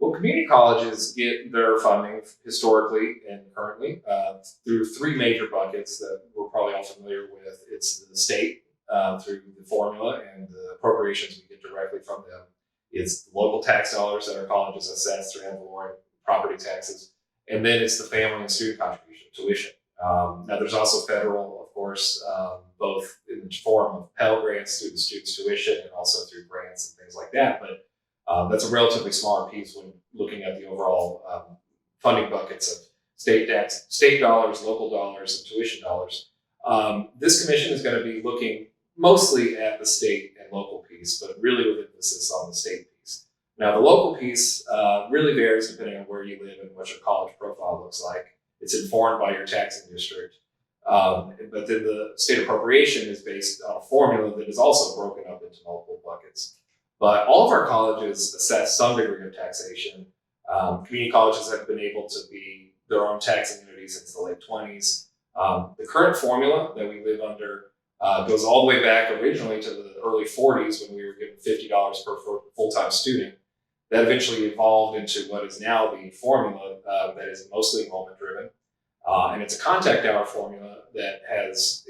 Well, community colleges get their funding historically and currently through three major buckets that we're probably all familiar with. It's the state through the formula and the appropriations we get directly from them. It's the local tax dollars that our colleges assess through ad valorem property taxes. And then it's the family and student contribution, tuition. Now, there's also federal, of course, both in the form of Pell Grants through the student's tuition and also through grants and things like that. But that's a relatively smaller piece when looking at the overall funding buckets of state dollars, local dollars, and tuition dollars. This commission is going to be looking mostly at the state and local piece, but really with emphasis on the state piece. Now, the local piece really varies depending on where you live and what your college profile looks like. It's informed by your taxing district. But then the state appropriation is based on a formula that is also broken up into multiple buckets. But all of our colleges assess some degree of taxation. Community colleges have been able to be their own taxing entity since the late 20s. The current formula that we live under goes all the way back originally to the early 40s when we were given $50 per full-time student. That eventually evolved into what is now the formula that is mostly enrollment driven. And it's a contact hour formula that has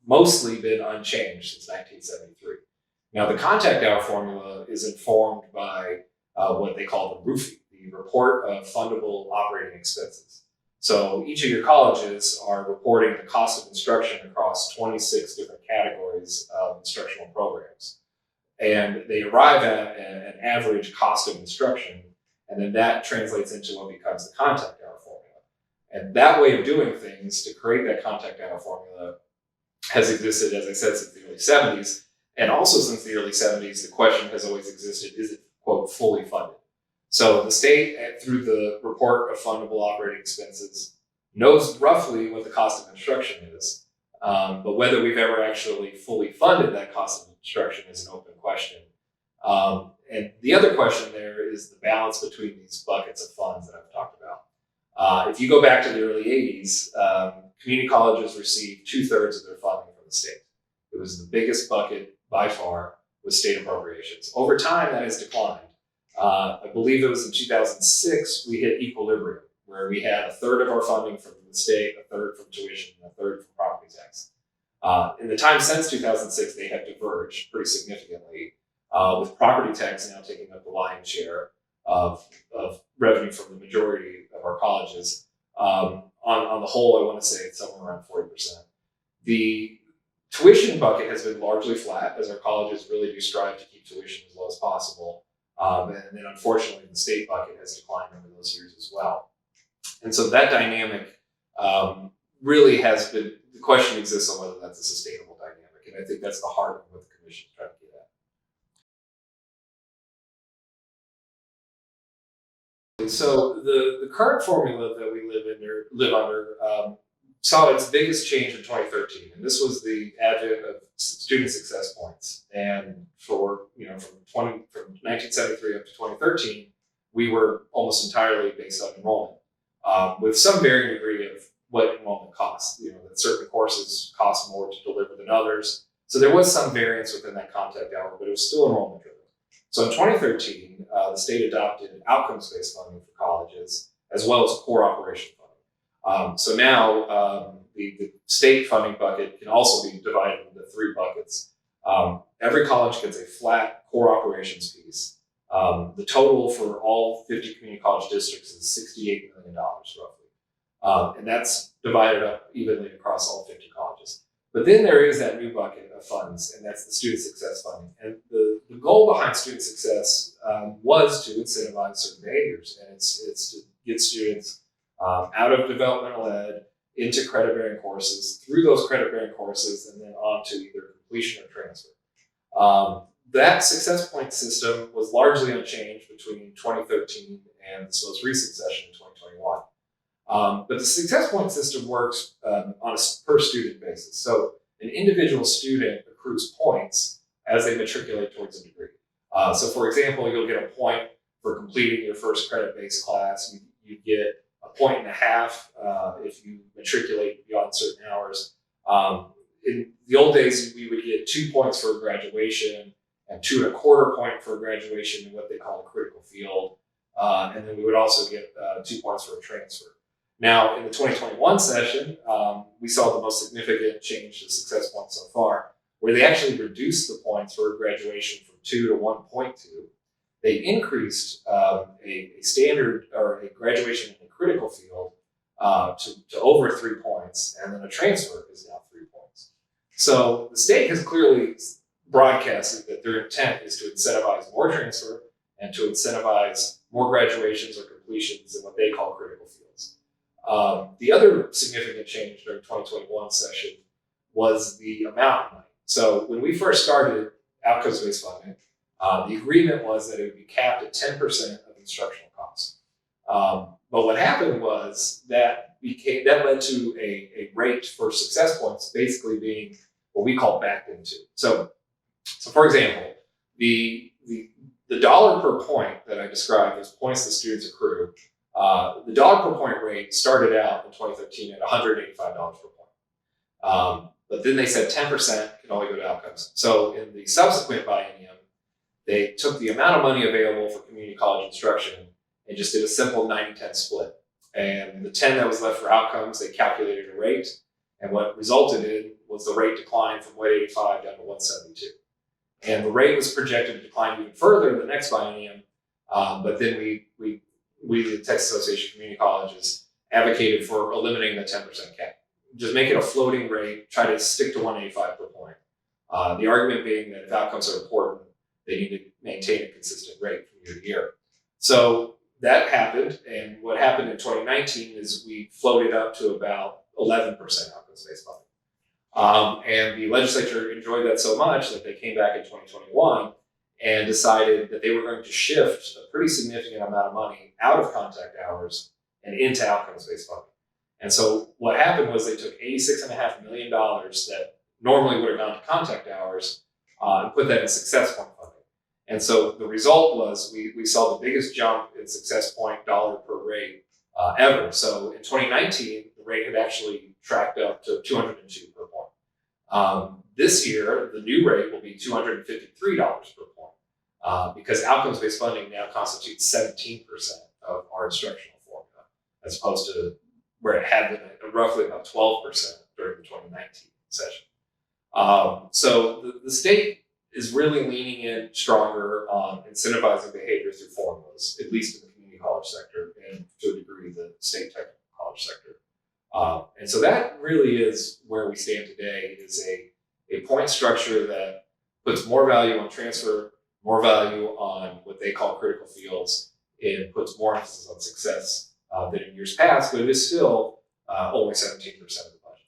mostly been unchanged since 1973. Now, the contact hour formula is informed by what they call the RUFI, the Report of Fundable Operating Expenses. So each of your colleges are reporting the cost of instruction across 26 different categories of instructional programs. And they arrive at an average cost of instruction, and then that translates into what becomes the contact hour formula. And that way of doing things to create that contact hour formula has existed, as I said, since the early 70s. And also since the early 70s, the question has always existed, is it, quote, fully funded? So the state, through the Report of Fundable Operating Expenses, knows roughly what the cost of instruction is, but whether we've ever actually fully funded that cost of instruction is an open question. And the other question there is the balance between these buckets of funds that I've talked about. If you go back to the early 80s, community colleges received 2/3 of their funding from the state. It was the biggest bucket by far with state appropriations. Over time, that has declined. I believe it was in 2006, we hit equilibrium, where we had 1/3 of our funding from the state, 1/3 from tuition, and 1/3 from property tax. In the time since 2006, they have diverged pretty significantly, with property tax now taking up the lion's share of revenue from the majority of our colleges. On the whole, I want to say it's somewhere around 40%. The tuition bucket has been largely flat, as our colleges really do strive to keep tuition as low as possible. And then unfortunately, the state bucket has declined over those years as well. And so that dynamic really has been, the question exists on whether that's a sustainable dynamic. And I think that's the heart of what the commission is trying to get at. So the current formula that we live under saw its biggest change in 2013, and this was the advent of student success points. And from 1973 up to 2013, we were almost entirely based on enrollment, with some varying degree of what enrollment costs. That certain courses cost more to deliver than others. So there was some variance within that contact hour, but it was still enrollment driven. So in 2013, the state adopted outcomes-based funding for colleges, as well as core operation funding. So now the state funding bucket can also be divided into 3 buckets. Every college gets a flat core operations piece. The total for all 50 community college districts is $68 million, roughly. And that's divided up evenly across all 50 colleges. But then there is that new bucket of funds, and that's the student success funding. And the goal behind student success was to incentivize certain behaviors, and it's to get students out of developmental ed into credit-bearing courses, through those credit-bearing courses, and then on to either completion or transfer. That success point system was largely unchanged between 2013 and this most recent session in 2021. But the success point system works on a per student basis. So an individual student accrues points as they matriculate towards a degree. So for example, you'll get a point for completing your first credit-based class. You get 1.5 points if you matriculate beyond certain hours. In the old days, we would get 2 points for graduation and 2.25 points for graduation in what they call a critical field. and then we would also get 2 points for a transfer. Now, in the 2021 session, we saw the most significant change to success points so far, where they actually reduced the points for graduation from 2 to 1.2. They increased a standard or a graduation in a critical field to over 3 points, and then a transfer is now 3 points. So the state has clearly broadcasted that their intent is to incentivize more transfer and to incentivize more graduations or completions in what they call critical fields. The other significant change during 2021 session was the amount of money. So when we first started outcomes-based funding, the agreement was that it would be capped at 10% of instructional costs. But what happened was that led to a rate for success points basically being what we call backed into. So for example, the dollar per point that I described as points the students accrue, the dollar per point rate started out in 2013 at $185 per point. But then they said 10% can only go to outcomes. So in the subsequent biennium, they took the amount of money available for community college instruction and just did a simple 90-10 split. And the 10 that was left for outcomes, they calculated a rate. And what resulted in was the rate declined from 185 down to 172. And the rate was projected to decline even further in the next biennium. But then we, the Texas Association of Community Colleges, advocated for eliminating the 10% cap. Just make it a floating rate, try to stick to 185 per point. The argument being that if outcomes are important, they need to maintain a consistent rate from year to year. So that happened, and what happened in 2019 is we floated up to about 11% outcomes-based funding. And the legislature enjoyed that so much that they came back in 2021 and decided that they were going to shift a pretty significant amount of money out of contact hours and into outcomes-based funding. And so what happened was they took $86.5 million that normally would have gone to contact hours and put that in success point funding. And so the result was we saw the biggest jump in success point dollar per rate ever. So in 2019, the rate had actually tracked up to 202 per point. This year, the new rate will be $253 per point because outcomes-based funding now constitutes 17% of our instructional formula, as opposed to where it had been at roughly about 12% during the 2019 session. So the state is really leaning in stronger on incentivizing behavior through formulas, at least in the community college sector and to a degree the state technical college sector. And so that really is where we stand today, is a point structure that puts more value on transfer, more value on what they call critical fields, and puts more emphasis on success than in years past, but it is still only 17% of the budget.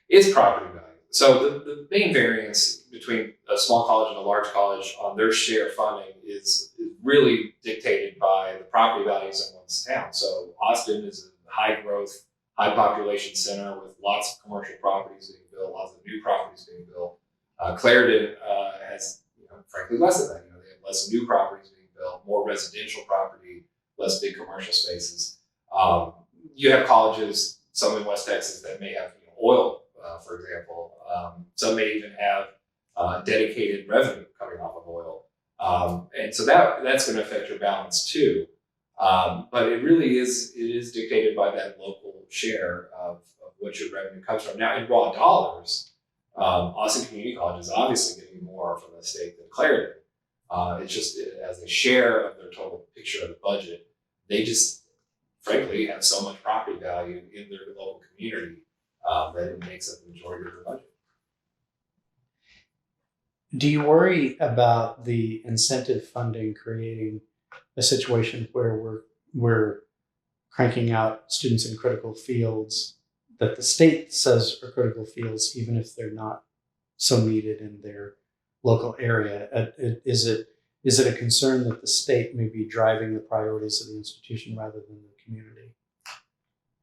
Is property value. So the main variance between a small college and a large college on their share of funding is really dictated by the property values in one's town. So Austin is a high growth, high population center with lots of commercial properties being built, lots of new properties being built. Clarendon has, frankly, less of that. They have less new properties being built, more residential property, less big commercial spaces. You have colleges, some in West Texas, that may have oil, for example. Some may even have dedicated revenue coming off of oil. And so that's going to affect your balance too. But it really is dictated by that local share of what your revenue comes from. Now, in raw dollars, Austin Community College is obviously getting more from the state than Clarendon. It's just as a share of their total picture of the budget, they just, frankly, have so much property value in their local community that it makes up the majority of their budget. Do you worry about the incentive funding creating a situation where we're cranking out students in critical fields that the state says are critical fields, even if they're not so needed in their local area? Is it a concern that the state may be driving the priorities of the institution rather than the community?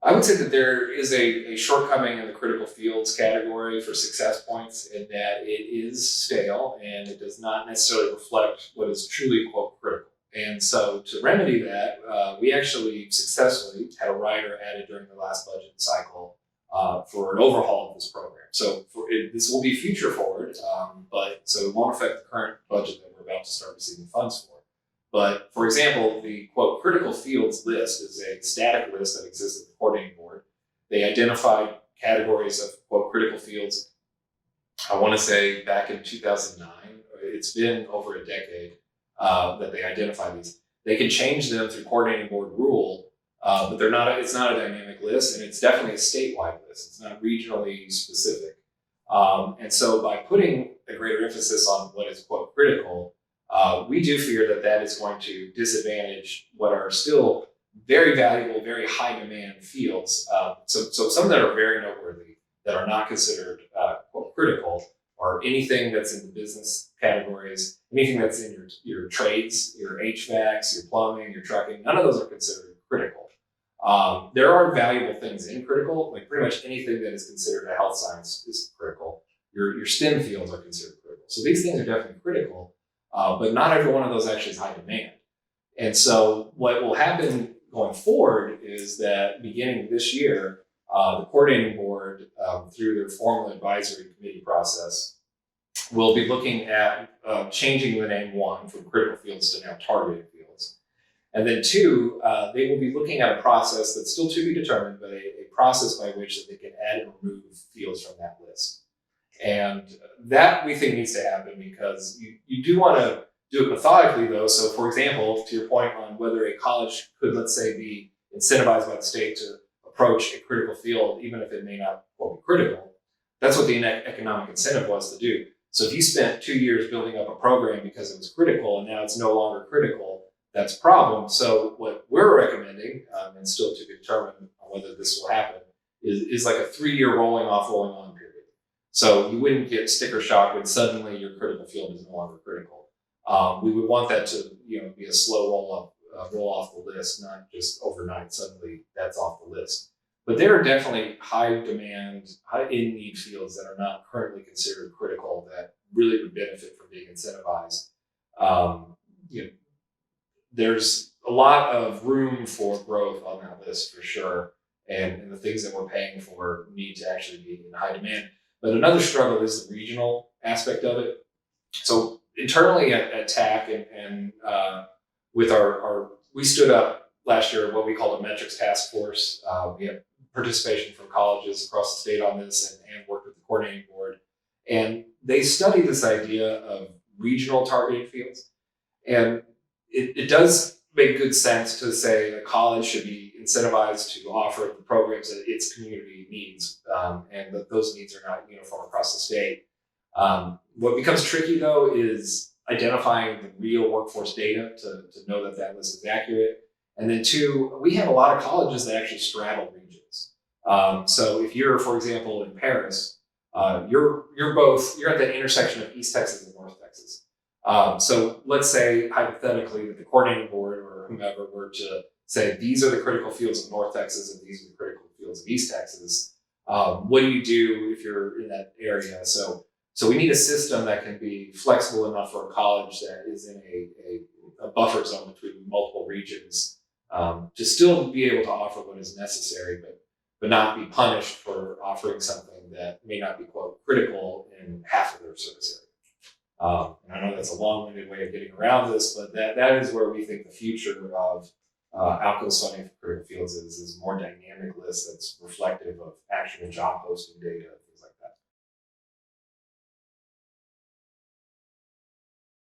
I would say that there is a shortcoming in the critical fields category for success points in that it is stale and it does not necessarily reflect what is truly, quote, critical. And so to remedy that, we actually successfully had a rider added during the last budget cycle for an overhaul of this program. So this will be future forward, so it won't affect the current budget that we're about to start receiving funds for. But for example, the quote critical fields list is a static list that exists at the coordinating board. They identified categories of quote critical fields. I want to say back in 2009. It's been over a decade that they identify these. They can change them through coordinating board rule, but they're not. It's not a dynamic list, and it's definitely a statewide list. It's not regionally specific. And so, by putting a greater emphasis on what is quote critical, we do fear that that is going to disadvantage what are still very valuable, very high demand fields. So some that are very noteworthy that are not considered quote critical, or anything that's in the business categories, anything that's in your trades, your HVACs, your plumbing, your trucking, none of those are considered critical. There are valuable things in critical, like pretty much anything that is considered a health science is critical. Your STEM fields are considered critical. So these things are definitely critical, but not every one of those actually is high demand. And so what will happen going forward is that beginning this year, the coordinating board, through their formal advisory committee process, will be looking at changing the name one from critical fields to now targeted fields. And then two, they will be looking at a process that's still to be determined, but a process by which that they can add and remove fields from that list. And that we think needs to happen because you do want to do it methodically though. So for example, to your point on whether a college could, let's say, be incentivized by the state to approach a critical field, even if it may not be critical, that's what the economic incentive was to do. So if you spent 2 years building up a program because it was critical and now it's no longer critical, that's a problem. So what we're recommending, and still to be determined whether this will happen, is like a 3-year rolling on period. So you wouldn't get sticker shock when suddenly your critical field is no longer critical. We would want that to be a slow roll off the list, not just overnight, suddenly that's off the list. But there are definitely high demand, high in need fields that are not currently considered critical that really would benefit from being incentivized. There's a lot of room for growth on that list for sure. And the things that we're paying for need to actually be in high demand. But another struggle is the regional aspect of it. So internally at TAC and with we stood up last year what we call a metrics task force. We have participation from colleges across the state on this and worked with the coordinating board. And they study this idea of regional targeting fields. And it does make good sense to say a college should be incentivized to offer the programs that its community needs, and that those needs are not uniform across the state. What becomes tricky though is identifying the real workforce data to know that that list is accurate. And then two, we have a lot of colleges that actually straddle regions. So if you're, for example, in Paris, you're at the intersection of East Texas and North Texas. So let's say hypothetically that the coordinating board or whomever were to say these are the critical fields of North Texas and these are the critical fields of East Texas. What do you do if you're in that area? So we need a system that can be flexible enough for a college that is in a buffer zone between multiple regions to still be able to offer what is necessary, but not be punished for offering something that may not be quote critical in half of their service area. And I know that's a long-winded way of getting around this, but that is where we think the future of outcomes funding for critical fields is more dynamic list that's reflective of actual job posting data,